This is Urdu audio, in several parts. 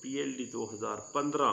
PLD 2015,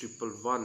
111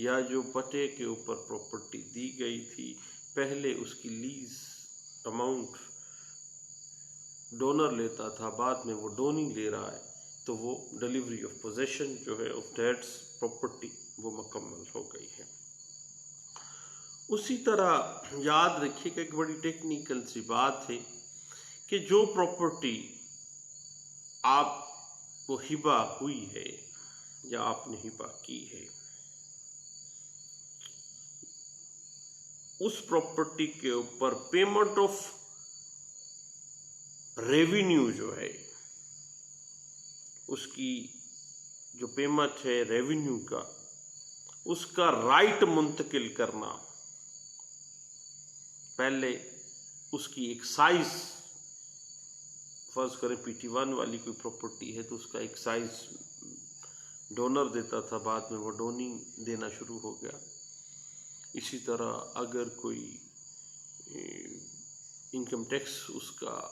یا جو پتے کے اوپر پراپرٹی دی گئی تھی پہلے اس کی لیز اماؤنٹ ڈونر لیتا تھا، بعد میں وہ ڈونی لے رہا ہے، تو وہ ڈیلیوری آف پوزیشن جو ہے آف ڈیٹس پراپرٹی وہ مکمل ہو گئی ہے۔ اسی طرح یاد رکھیے کہ ایک بڑی ٹیکنیکل سی بات ہے کہ جو پراپرٹی آپ کو ہبہ ہوئی ہے یا آپ نے ہبہ کی ہے، اس پراپرٹی کے اوپر پیمنٹ آف ریونیو جو ہے، اس کی جو پیمنٹ ہے ریونیو کا، اس کا رائٹ منتقل کرنا، پہلے اس کی ایک سائز، فرض کریں پی ٹی 1 والی کوئی پراپرٹی ہے تو اس کا ایک سائز ڈونر دیتا تھا، بعد میں وہ ڈونی دینا شروع ہو گیا۔ اسی طرح اگر کوئی انکم ٹیکس اس کا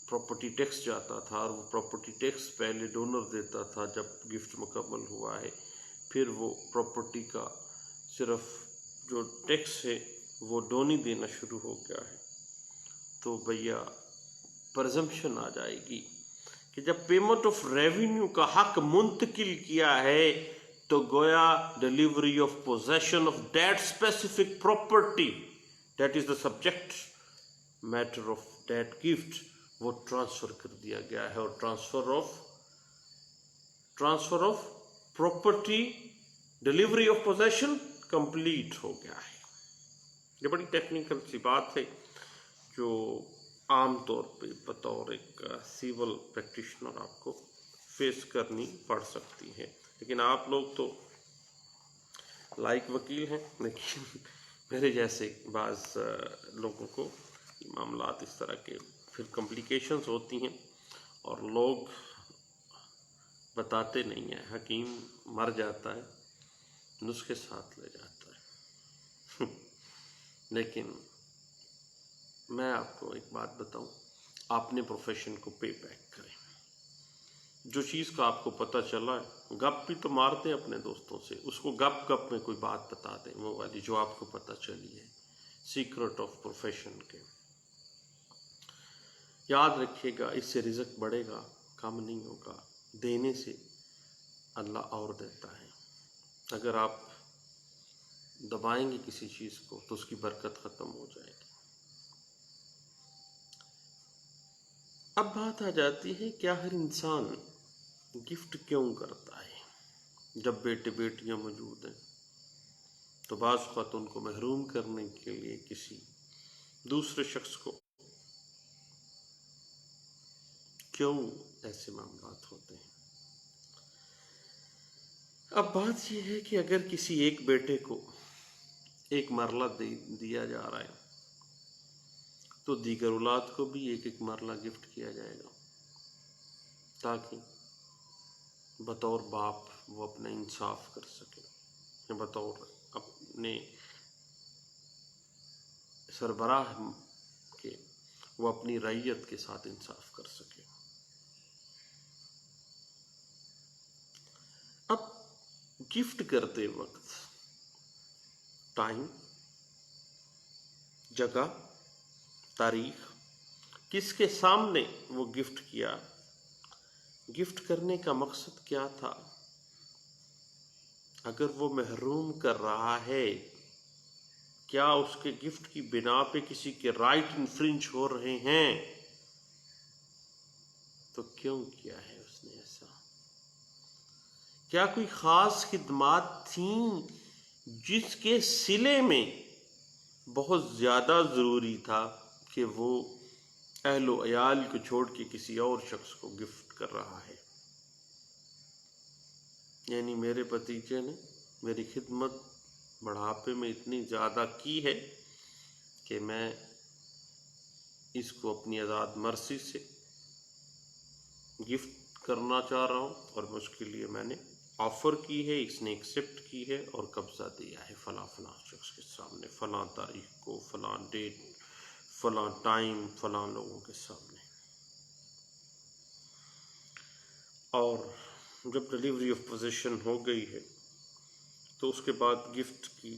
پراپرٹی ٹیکس جاتا تھا اور وہ پراپرٹی ٹیکس پہلے ڈونر دیتا تھا، جب گفٹ مکمل ہوا ہے پھر وہ پراپرٹی کا صرف جو ٹیکس ہے وہ ڈونی دینا شروع ہو گیا ہے، تو بھیا پرزمپشن آ جائے گی کہ جب پیمنٹ آف ریونیو کا حق منتقل کیا ہے تو گویا delivery of position of that specific property that is the subject matter of that gift وہ ٹرانسفر کر دیا گیا ہے، اور transfer of property delivery of position complete ہو گیا ہے۔ یہ بڑی ٹیکنیکل سی بات ہے جو عام طور پہ بطور ایک سیول پریکٹیشنر آپ کو فیس کرنی پڑ سکتی ہے، لیکن آپ لوگ تو لائق وکیل ہیں، لیکن میرے جیسے بعض لوگوں کو معاملات اس طرح کے پھر کمپلیکیشنز ہوتی ہیں اور لوگ بتاتے نہیں ہیں، حکیم مر جاتا ہے نسخے ساتھ لے جاتا ہے۔ لیکن میں آپ کو ایک بات بتاؤں، آپ اپنے پروفیشن کو پے بیک کریں۔ جو چیز کا آپ کو پتہ چلا ہے، گپ بھی تو مارتے ہیں اپنے دوستوں سے، اس کو گپ گپ میں کوئی بات بتا دیں، وہ والی جو آپ کو پتہ چلی ہے، سیکرٹ آف پروفیشن کے۔ یاد رکھیے گا، اس سے رزق بڑھے گا، کم نہیں ہوگا، دینے سے اللہ اور دیتا ہے۔ اگر آپ دبائیں گے کسی چیز کو تو اس کی برکت ختم ہو جائے گی۔ اب بات آ جاتی ہے کیا ہر انسان گفٹ کیوں کرتا ہے؟ جب بیٹے بیٹیاں موجود ہیں تو بعض اوقات ان کو محروم کرنے کے لیے کسی دوسرے شخص کو کیوں ایسے معاملات ہوتے ہیں؟ اب بات یہ ہے کہ اگر کسی ایک بیٹے کو ایک مرلہ دیا جا رہا ہے تو دیگر اولاد کو بھی ایک ایک مرلہ گفٹ کیا جائے گا، تاکہ بطور باپ وہ اپنا انصاف کر سکے، بطور اپنے سربراہ کے وہ اپنی رعیت کے ساتھ انصاف کر سکے۔ اب گفٹ کرتے وقت ٹائم، جگہ، تاریخ، کس کے سامنے وہ گفٹ کیا، گفٹ کرنے کا مقصد کیا تھا، اگر وہ محروم کر رہا ہے، کیا اس کے گفٹ کی بنا پہ کسی کے رائٹ انفرنج ہو رہے ہیں، تو کیوں کیا ہے اس نے ایسا؟ کیا کوئی خاص خدمات تھیں جس کے صلے میں بہت زیادہ ضروری تھا کہ وہ اہل و عیال کو چھوڑ کے کسی اور شخص کو گفٹ کر رہا ہے؟ یعنی میرے بھتیجے نے میری خدمت بڑھاپے میں اتنی زیادہ کی ہے کہ میں اس کو اپنی آزاد مرضی سے گفٹ کرنا چاہ رہا ہوں، اور اس کے لیے میں نے آفر کی ہے، اس نے ایکسیپٹ کی ہے اور قبضہ دیا ہے فلاں فلاں شخص کے سامنے، فلاں تاریخ کو، فلاں ڈیٹ، فلاں ٹائم، فلاں لوگوں کے سامنے۔ اور جب ڈیلیوری آف پوزیشن ہو گئی ہے تو اس کے بعد گفٹ کی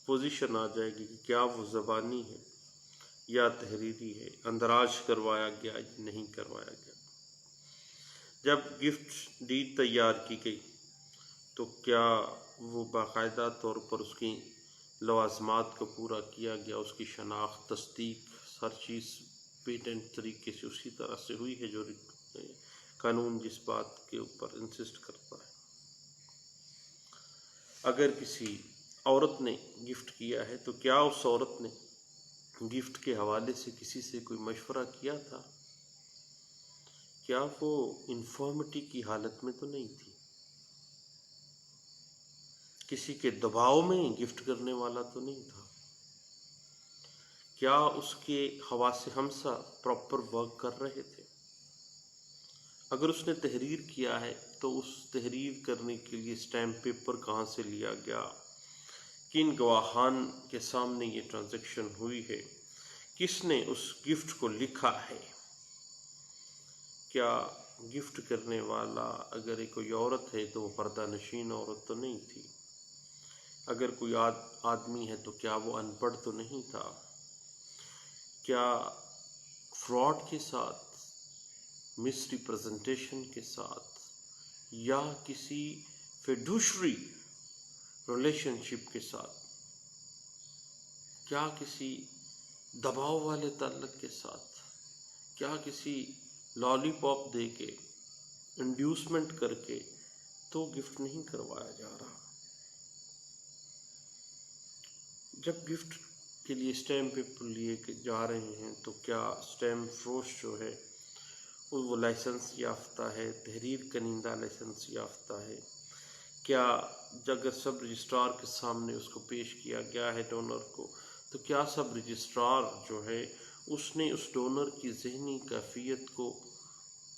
پوزیشن آ جائے گی کہ کیا وہ زبانی ہے یا تحریری ہے، اندراج کروایا گیا یا نہیں کروایا گیا۔ جب گفٹ ڈیڈ تیار کی گئی تو کیا وہ باقاعدہ طور پر اس کی لوازمات کو پورا کیا گیا، اس کی شناخت، تصدیق، ہر چیز پیٹنٹ طریقے سے اسی طرح سے ہوئی ہے جو قانون جس بات کے اوپر انسسٹ کرتا ہے۔ اگر کسی عورت نے گفٹ کیا ہے تو کیا اس عورت نے گفٹ کے حوالے سے کسی سے کوئی مشورہ کیا تھا؟ کیا وہ انفارمٹی کی حالت میں تو نہیں تھی؟ کسی کے دباؤ میں گفٹ کرنے والا تو نہیں تھا؟ کیا اس کے حواس ہمسا پراپر ورک کر رہے تھے؟ اگر اس نے تحریر کیا ہے تو اس تحریر کرنے کے لیے اسٹیمپ پیپر کہاں سے لیا گیا؟ کن گواہان کے سامنے یہ ٹرانزیکشن ہوئی ہے؟ کس نے اس گفٹ کو لکھا ہے؟ کیا گفٹ کرنے والا اگر کوئی عورت ہے تو وہ پردہ نشین عورت تو نہیں تھی؟ اگر کوئی آدمی ہے تو کیا وہ ان پڑھ تو نہیں تھا؟ کیا فراڈ کے ساتھ، مس ریپرزنٹیشن کے ساتھ، یا کسی فیڈوشری ریلیشن شپ کے ساتھ، کیا کسی دباؤ والے تعلق کے ساتھ، کیا کسی لالی پاپ دے کے، انڈیوسمنٹ کر کے تو گفٹ نہیں کروایا جا رہا؟ جب گفٹ کے لیے اسٹیمپ پیپر لیے جا رہے ہیں تو کیا اسٹیمپ فروش جو ہے وہ لائسنس یافتہ ہے، تحریر کنندہ لائسنس یافتہ ہے؟ کیا اگر سب رجسٹرار کے سامنے اس کو پیش کیا گیا ہے ڈونر کو تو کیا سب رجسٹرار جو ہے اس نے اس ڈونر کی ذہنی کیفیت کو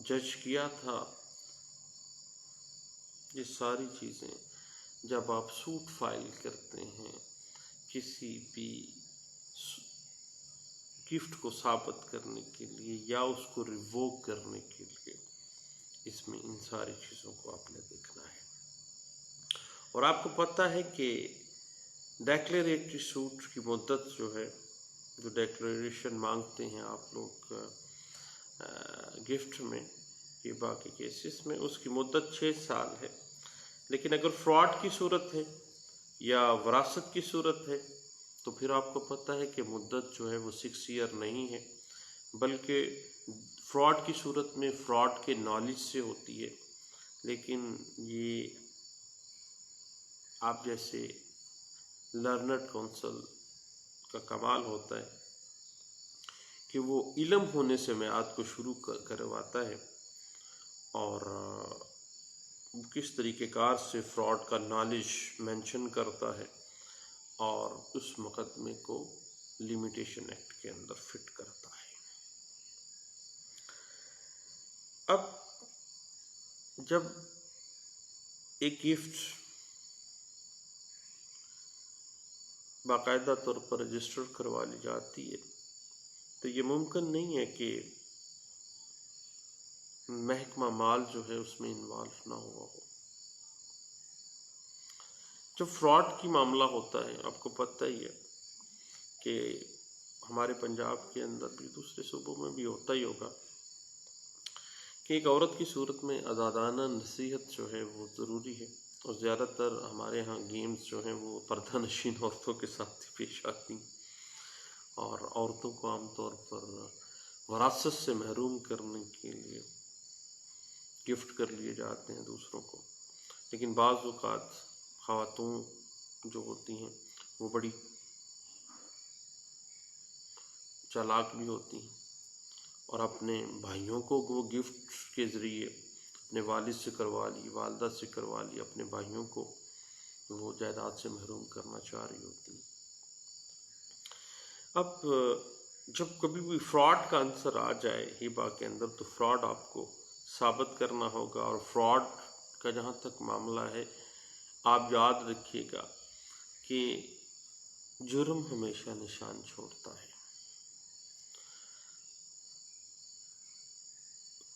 جج کیا تھا؟ یہ ساری چیزیں جب آپ سوٹ فائل کرتے ہیں کسی بھی گفٹ کو ثابت کرنے کے لیے یا اس کو ریووک کرنے کے لیے، اس میں ان ساری چیزوں کو آپ نے دیکھنا ہے۔ اور آپ کو پتہ ہے کہ ڈیکلیریٹری سوٹ کی مدت جو ہے، جو ڈیکلیریشن مانگتے ہیں آپ لوگ گفٹ میں یہ باقی کیسز میں، اس کی مدت 6 سال ہے۔ لیکن اگر فراڈ کی صورت ہے یا وراثت کی صورت ہے تو پھر آپ کو پتہ ہے کہ مدت جو ہے وہ 6 ایئر نہیں ہے، بلکہ فراڈ کی صورت میں فراڈ کے نالج سے ہوتی ہے۔ لیکن یہ آپ جیسے لرنڈ کونسل کا کمال ہوتا ہے کہ وہ علم ہونے سے میعاد کو شروع کرواتا ہے اور کس طریقہ کار سے فراڈ کا نالج مینشن کرتا ہے اور اس مقدمے کو لیمیٹیشن ایکٹ کے اندر فٹ کرتا ہے۔ اب جب ایک گفٹ باقاعدہ طور پر رجسٹر کروا لی جاتی ہے تو یہ ممکن نہیں ہے کہ محکمہ مال جو ہے اس میں انوالو نہ ہوا ہو۔ جب فراڈ کی معاملہ ہوتا ہے، آپ کو پتہ ہی ہے کہ ہمارے پنجاب کے اندر بھی دوسرے صوبوں میں بھی ہوتا ہی ہوگا کہ ایک عورت کی صورت میں آزادانہ نصیحت جو ہے وہ ضروری ہے، اور زیادہ تر ہمارے ہاں گیمز جو ہیں وہ پردہ نشین عورتوں کے ساتھ ہی پیش آتی ہیں، اور عورتوں کو عام طور پر وراثت سے محروم کرنے کے لیے گفٹ کر لیے جاتے ہیں دوسروں کو۔ لیکن بعض اوقات خواتون جو ہوتی ہیں وہ بڑی چالاک بھی ہوتی ہیں اور اپنے بھائیوں کو وہ گفٹ کے ذریعے اپنے والد سے کروا لی، والدہ سے کروا لی، اپنے بھائیوں کو وہ جائیداد سے محروم کرنا چاہ رہی ہوتی ہیں۔ اب جب کبھی بھی فراڈ کا عنصر آ جائے ہبہ کے اندر تو فراڈ آپ کو ثابت کرنا ہوگا، اور فراڈ کا جہاں تک معاملہ ہے آپ یاد رکھیے گا کہ جرم ہمیشہ نشان چھوڑتا ہے،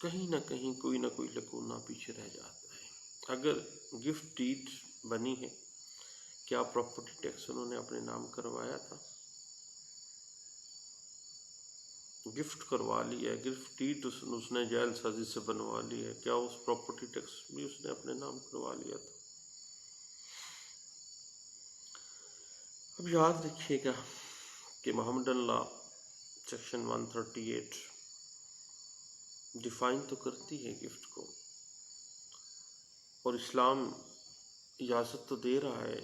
کہیں نہ کہیں کوئی نہ کوئی لکونہ پیچھے رہ جاتا ہے۔ اگر گفٹ ڈیڈ بنی ہے، کیا پراپرٹی ٹیکس انہوں نے اپنے نام کروایا تھا؟ گفٹ کروا لی ہے، گفٹ ڈیڈ اس نے جعل سازی سے بنوا لی ہے، کیا اس پراپرٹی ٹیکس بھی اس نے اپنے نام کروا لیا تھا؟ اب یاد رکھیے گا کہ محمدن لا سیکشن 138 ڈیفائن تو کرتی ہے گفٹ کو، اور اسلام اجازت تو دے رہا ہے،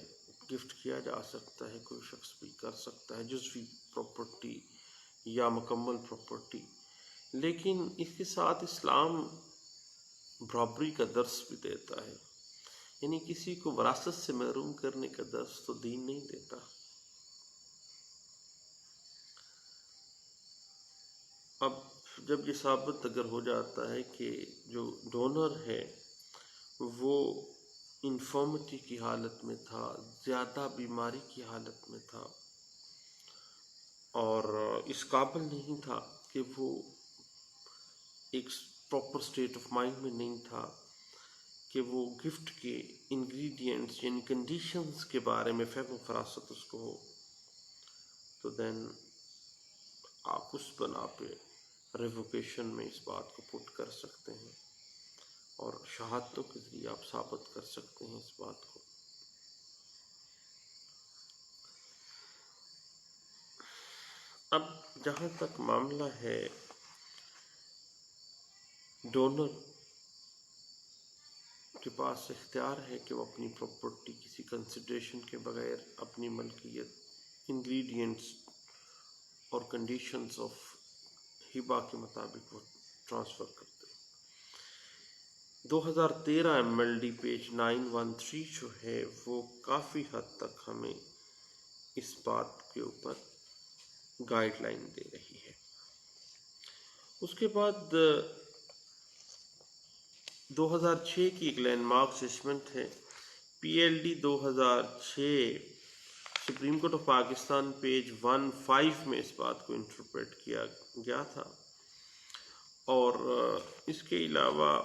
گفٹ کیا جا سکتا ہے، کوئی شخص بھی کر سکتا ہے جزوی پراپرٹی یا مکمل پراپرٹی، لیکن اس کے ساتھ اسلام برابری کا درس بھی دیتا ہے، یعنی کسی کو وراثت سے محروم کرنے کا درس تو دین نہیں دیتا۔ اب جب یہ ثابت اگر ہو جاتا ہے کہ جو ڈونر ہے وہ انفرمٹی کی حالت میں تھا، زیادہ بیماری کی حالت میں تھا، اور اس قابل نہیں تھا کہ وہ ایک پراپر اسٹیٹ آف مائنڈ میں نہیں تھا کہ وہ گفٹ کے انگریڈینٹس یعنی کنڈیشنز کے بارے میں فہم و فراست اس کو ہو، تو دین آپ اس بنا پہ ریووکیشن میں اس بات کو پٹ کر سکتے ہیں، اور شہادتوں کے ذریعے آپ ثابت کر سکتے ہیں اس بات کو۔ اب جہاں تک معاملہ ہے ڈونر کے پاس اختیار ہے کہ وہ اپنی پراپرٹی کسی کنسیڈریشن کے بغیر اپنی ملکیت انگریڈینٹس اور کنڈیشنز آف ہبہ کے مطابق وہ ٹرانسفر کرتے ہیں۔ 2013 MLD پیج 913 جو ہے وہ کافی حد تک ہمیں اس بات کے اوپر گائیڈ لائن دے رہی ہے۔ اس کے بعد 2006 کی ایک لینڈ مارک ججمنٹ ہے PLD 2006 supreme court of Pakistan page 15 میں اس بات کو انٹرپریٹ کیا گیا تھا، اور اس کے علاوہ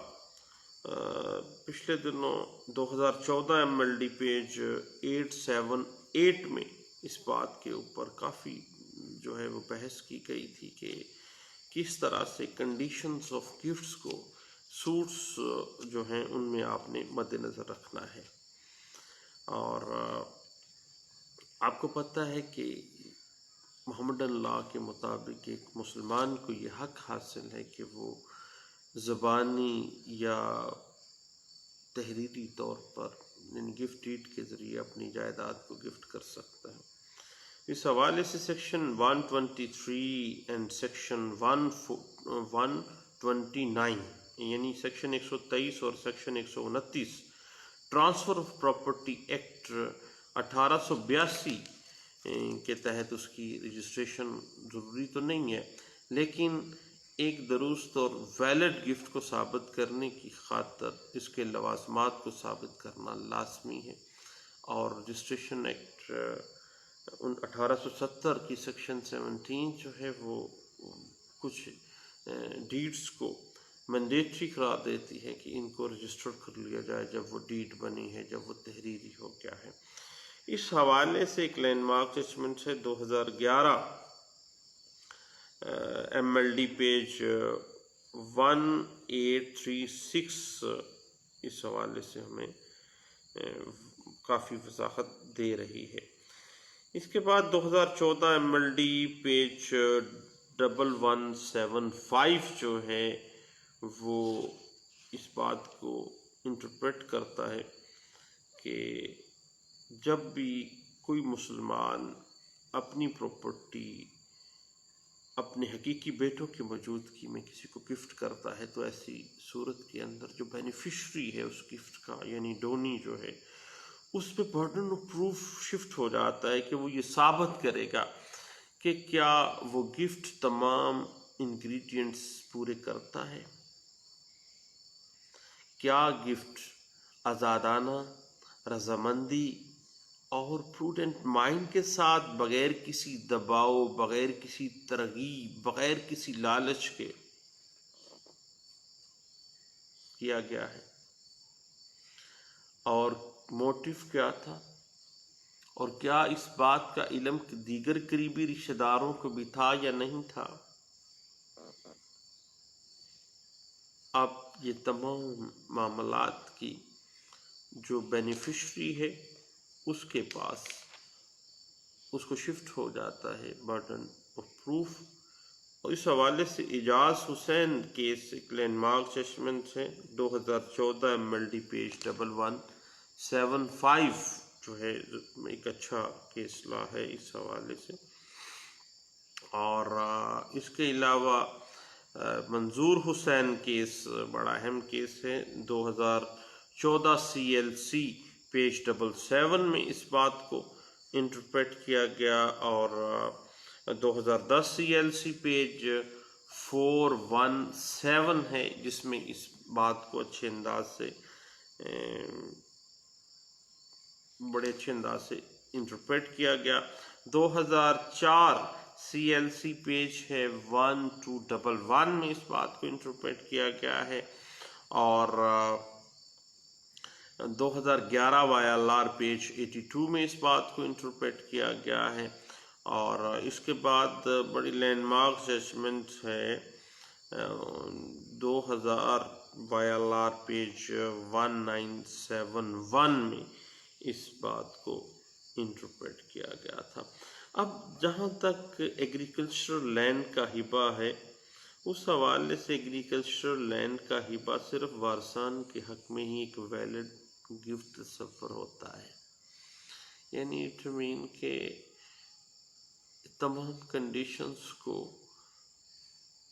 پچھلے دنوں 2014 MLD پیج 878 میں اس بات کے اوپر کافی جو ہے وہ بحث کی گئی تھی کہ کس طرح سے کنڈیشنز آف گفٹس کو سوٹس جو ہیں ان میں آپ نے مد نظر رکھنا ہے، اور آپ کو پتہ ہے کہ محمدن لا کے مطابق ایک مسلمان کو یہ حق حاصل ہے کہ وہ زبانی یا تحریری طور پر یعنی گفٹ ڈیڈ کے ذریعے اپنی جائیداد کو گفٹ کر سکتا ہے۔ اس حوالے سے سیکشن 123 اینڈ سیکشن 129 یعنی سیکشن 123 اور section 129 transfer of property act 1882 کے تحت اس کی رجسٹریشن ضروری تو نہیں ہے، لیکن ایک درست اور ویلڈ گفٹ کو ثابت کرنے کی خاطر اس کے لوازمات کو ثابت کرنا لازمی ہے، اور رجسٹریشن ایکٹ 1870 کی سیکشن 17 جو ہے وہ کچھ ڈیڈز کو مینڈیٹری قرار دیتی ہے کہ ان کو رجسٹر کر لیا جائے جب وہ ڈیڈ بنی ہے، جب وہ تحریری ہو گیا ہے۔ اس حوالے سے ایک لینڈ مارک ججمنٹ ہے 2011 MLD پیج 1836 اس حوالے سے ہمیں کافی وضاحت دے رہی ہے۔ اس کے بعد 2014 MLD پیج 1175 جو ہے وہ اس بات کو انٹرپریٹ کرتا ہے کہ جب بھی کوئی مسلمان اپنی پراپرٹی اپنے حقیقی بیٹوں کی موجودگی میں کسی کو گفٹ کرتا ہے تو ایسی صورت کے اندر جو بینیفیشری ہے اس گفٹ کا یعنی ڈونی جو ہے اس پہ برڈن آف پروف شفٹ ہو جاتا ہے کہ وہ یہ ثابت کرے گا کہ کیا وہ گفٹ تمام انگریڈینٹس پورے کرتا ہے، کیا گفٹ آزادانہ، رضامندی اور پروڈنٹ مائنڈ کے ساتھ بغیر کسی دباؤ، بغیر کسی ترغیب، بغیر کسی لالچ کے کیا گیا ہے۔ اور موٹیو کیا تھا، اور کیا اس بات کا علم دیگر قریبی رشتہ داروں کو بھی تھا یا نہیں تھا۔ اب یہ تمام معاملات کی جو بینیفیشری ہے اس کے پاس اس کو شفٹ ہو جاتا ہے برڈن آف پروف، اور اس حوالے سے اعجاز حسین کیس ایک لینڈ مارک ججمنٹ ہے 2014 MLD پیج 1175 جو ہے ایک اچھا کیس لا ہے اس حوالے سے۔ اور اس کے علاوہ منظور حسین کیس بڑا اہم کیس ہے 2014 CLC پیج 77 میں اس بات کو انٹرپریٹ کیا گیا، اور 2010 CLC پیج 417 ہے جس میں اس بات کو بڑے اچھے انداز سے انٹرپریٹ کیا گیا۔ 2004 CLC پیج ہے 1211 میں اس بات کو انٹرپریٹ کیا گیا ہے، اور 2011 YLR پیج 82 میں اس بات کو انٹرپریٹ کیا گیا ہے، اور اس کے بعد بڑی لینڈ مارک ججمنٹ ہے 2000 YLR پیج 1971 میں اس بات کو انٹرپریٹ کیا گیا تھا۔ اب جہاں تک ایگریکلچرل لینڈ کا ہبہ ہے، اس حوالے سے ایگریکلچرل لینڈ کا ہبہ صرف وارثان کے حق میں ہی ایک ویلڈ گفٹ تصور ہوتا ہے، یعنی اٹ مین کہ تمام کنڈیشنز کو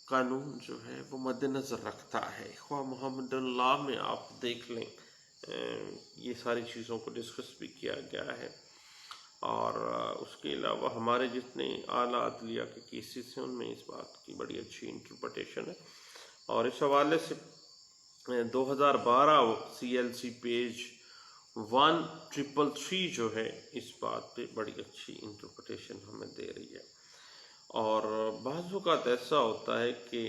قانون جو ہے وہ مد نظر رکھتا ہے۔ خواہ محمد اللہ میں آپ دیکھ لیں یہ ساری چیزوں کو ڈسکس بھی کیا گیا ہے، اور اس کے علاوہ ہمارے جتنے اعلیٰ عدلیہ کے کیسز ہیں ان میں اس بات کی بڑی اچھی انٹرپریٹیشن ہے، اور اس حوالے سے 2012 CLC پیج 1333 جو ہے اس بات پہ بڑی اچھی انٹرپریٹیشن ہمیں دے رہی ہے۔ اور بعض اوقات ایسا ہوتا ہے کہ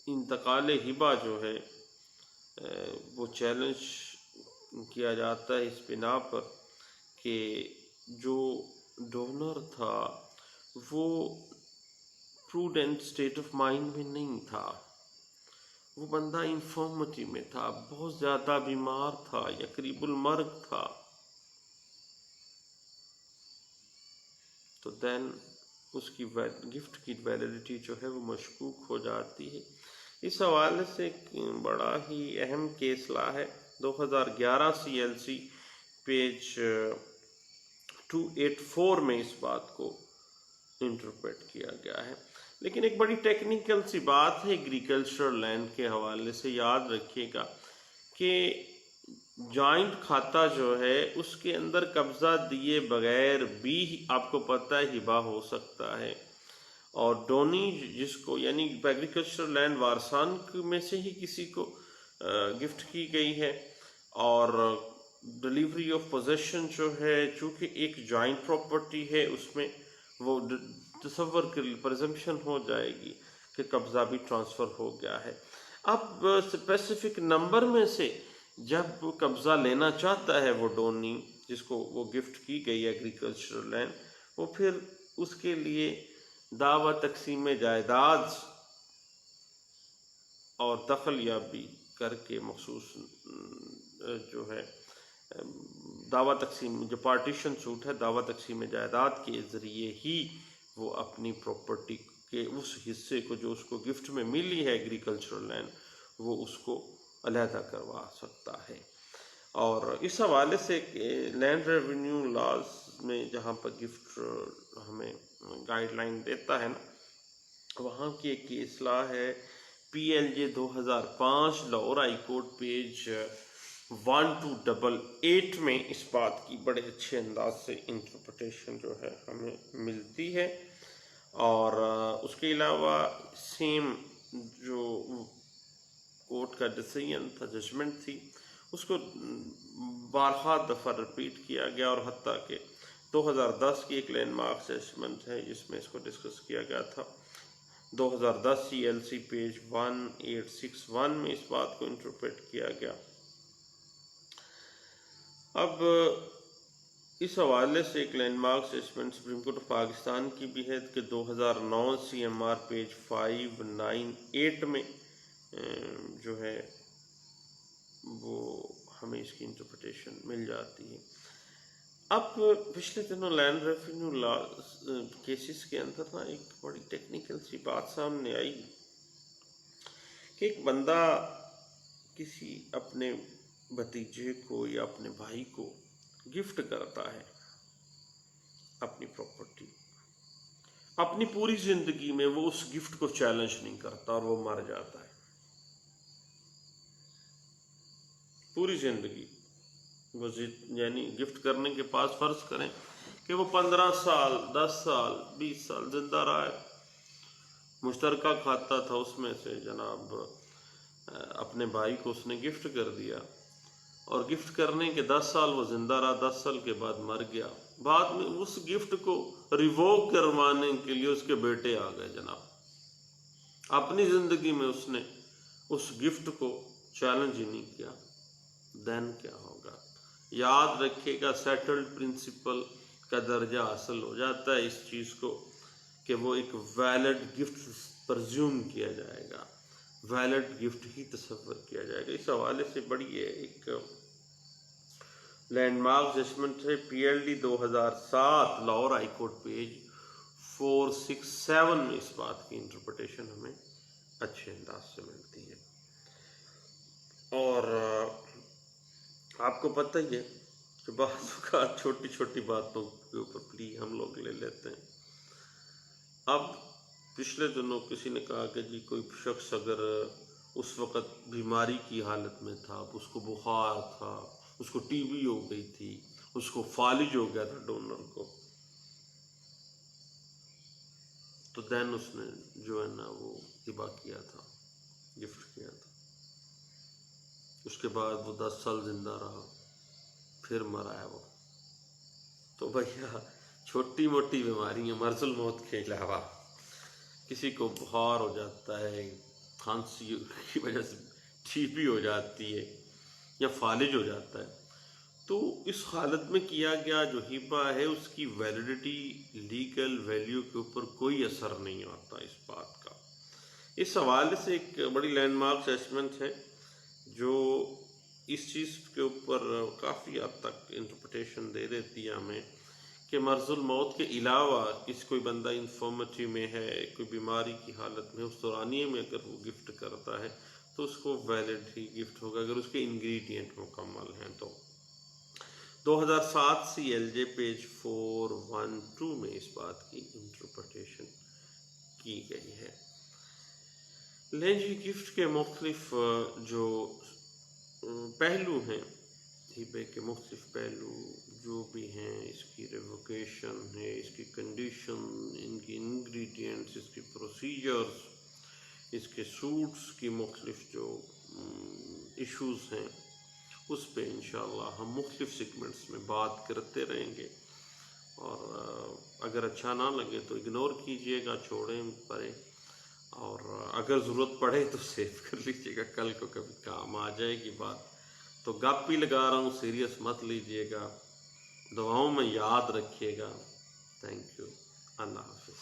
انتقال ہبہ جو ہے وہ چیلنج کیا جاتا ہے اس بنا پر کہ جو ڈونر تھا وہ پروڈنٹ اسٹیٹ آف مائنڈ میں نہیں تھا، وہ بندہ انفارمٹی میں تھا، بہت زیادہ بیمار تھا یا قریب المرگ تھا، تو دین اس کی گفٹ کی ویلیڈیٹی جو ہے وہ مشکوک ہو جاتی ہے۔ اس حوالے سے ایک بڑا ہی اہم کیس لا ہے 2011 CLC پیج 284 میں اس بات کو انٹرپریٹ کیا گیا ہے۔ لیکن ایک بڑی ٹیکنیکل سی بات ہے ایگریکلچرل لینڈ کے حوالے سے، یاد رکھیے گا کہ جوائنٹ کھاتہ جو ہے اس کے اندر قبضہ دیے بغیر بھی آپ کو پتہ ہے ہبہ ہو سکتا ہے، اور ڈونی جس کو یعنی ایگریکلچرل لینڈ وارثان میں سے ہی کسی کو گفٹ کی گئی ہے، اور ڈلیوری آف پوزیشن جو ہے چونکہ ایک جوائنٹ پراپرٹی ہے اس میں وہ تصور کر پرزمپشن ہو جائے گی کہ قبضہ بھی ٹرانسفر ہو گیا ہے۔ اب اسپیسیفک نمبر میں سے جب قبضہ لینا چاہتا ہے وہ ڈونی جس کو وہ گفٹ کی گئی ایگریکلچرل لینڈ، وہ پھر اس کے لیے دعوی تقسیم جائیداد اور دخل یابی کر کے مخصوص جو ہے دعوی تقسیم جو پارٹیشن سوٹ ہے دعوی تقسیم جائیداد کے ذریعے ہی وہ اپنی پراپرٹی کے اس حصے کو جو اس کو گفٹ میں ملی ہے ایگریکلچرل لینڈ وہ اس کو علیحدہ کروا سکتا ہے۔ اور اس حوالے سے لینڈ ریونیو لاز میں جہاں پر گفٹ ہمیں گائیڈ لائن دیتا ہے نا، وہاں کی ایک اصلاح ہے PLJ 2005 Lahore high court page 1288 میں اس بات کی بڑے اچھے انداز سے انٹرپریٹیشن جو ہے ہمیں ملتی ہے، اور اس کے علاوہ سیم جو کورٹ کا ڈیسیژن تھا ججمنٹ تھی اس کو بارہا دفعہ رپیٹ کیا گیا، اور حتیٰ کہ 2010 کی ایک لینڈ مارک ججمنٹ ہے جس میں اس کو ڈسکس کیا گیا تھا 2010 CLC پیج 1861 میں اس بات کو انٹرپریٹ کیا گیا۔ اب اس حوالے سے ایک landmark assessment supreme court of Pakistan کی بھی ہے کہ 2009 CMR پیج 598 میں جو ہے وہ ہمیں اس کی انٹرپریٹیشن مل جاتی ہے۔ اب پچھلے دنوں لینڈ ریونیو لا کیسز کے اندر نا ایک بڑی ٹیکنیکل سی بات سامنے آئی کہ ایک بندہ کسی اپنے بھتیجے کو یا اپنے بھائی کو گفٹ کرتا ہے اپنی پراپرٹی، اپنی پوری زندگی میں وہ اس گفٹ کو چیلنج نہیں کرتا اور وہ مر جاتا ہے پوری زندگی۔ وہ یعنی گفٹ کرنے کے پاس فرض کریں کہ وہ 15 سال 10 سال 20 سال زندہ رہا ہے، مشترکہ کھاتا تھا، اس میں سے جناب اپنے بھائی کو اس نے گفٹ کر دیا، اور گفٹ کرنے کے 10 سال وہ زندہ رہا، 10 سال کے بعد مر گیا۔ بعد میں اس گفٹ کو ریووک کروانے کے لیے اس کے بیٹے آ گئے جناب، اپنی زندگی میں اس نے اس گفٹ کو چیلنج ہی نہیں کیا، دین کیا ہوگا؟ یاد رکھے گا سیٹلڈ پرنسپل کا درجہ حاصل ہو جاتا ہے اس چیز کو کہ وہ ایک ویلڈ گفٹ پرزیوم کیا جائے گا، ویلڈ گفٹ ہی تصور کیا جائے گا۔ اس حوالے سے بڑی ہے ایک لینڈ مارک ججمنٹ ہے PLD 2007 Lahore high court page 467 میں اس بات کی انٹرپریٹیشن ہمیں اچھے انداز سے ملتی ہے۔ اور آپ کو پتہ ہی ہے کہ بعض اوقات چھوٹی چھوٹی باتوں کے اوپر پلی ہم لوگ لے لیتے ہیں۔ اب پچھلے دنوں کسی نے کہا کہ جی کوئی شخص اگر اس وقت بیماری کی حالت میں تھا، اس کو بخار تھا، اس کو TB ہو گئی تھی، اس کو فالج ہو گیا تھا ڈونر کو، تو دین اس نے جو ہے نا وہ ہبہ کیا تھا، گفٹ کیا تھا، اس کے بعد وہ 10 سال زندہ رہا، پھر مرا ہے وہ۔ تو بھیا چھوٹی موٹی بیماریاں مرض الموت کے علاوہ کسی کو بخار ہو جاتا ہے، کھانسی کی وجہ سے TB ہو جاتی ہے یا فالج ہو جاتا ہے، تو اس حالت میں کیا گیا جو ہبہ ہے اس کی ویلیڈیٹی لیگل ویلیو کے اوپر کوئی اثر نہیں آتا اس بات کا۔ اس حوالے سے ایک بڑی لینڈ مارک اسسمنٹ ہے جو اس چیز کے اوپر کافی حد تک انٹرپریٹیشن دے دیتی ہے ہمیں کہ مرض الموت کے علاوہ کسی کوئی بندہ انفارمیٹی میں ہے، کوئی بیماری کی حالت میں، اس دورانیے میں اگر وہ گفٹ کرتا ہے تو اس کو ویلڈ ہی گفٹ ہوگا اگر اس کے انگریڈینٹ مکمل ہیں تو۔ 2007 CLJ پیج 412 میں اس بات کی انٹرپریٹیشن کی گئی ہے۔ لینجی گفٹ کے مختلف جو پہلو ہیں، ہبے کے مختلف پہلو جو بھی ہیں، اس کی ریووکیشن ہے، اس کی کنڈیشن، ان کی انگریڈینٹس، اس کی پروسیجرز، اس کے سوٹس کی مختلف جو ایشوز ہیں، اس پہ انشاءاللہ ہم مختلف سیگمنٹس میں بات کرتے رہیں گے، اور اگر اچھا نہ لگے تو اگنور کیجئے گا، چھوڑیں پرے، اور اگر ضرورت پڑے تو سیو کر لیجئے گا، کل کو کبھی کام آ جائے گی بات۔ تو گپ ہی لگا رہا ہوں، سیریس مت لیجئے گا، دعاؤں میں یاد رکھیے گا۔ تھینک یو، اللہ حافظ۔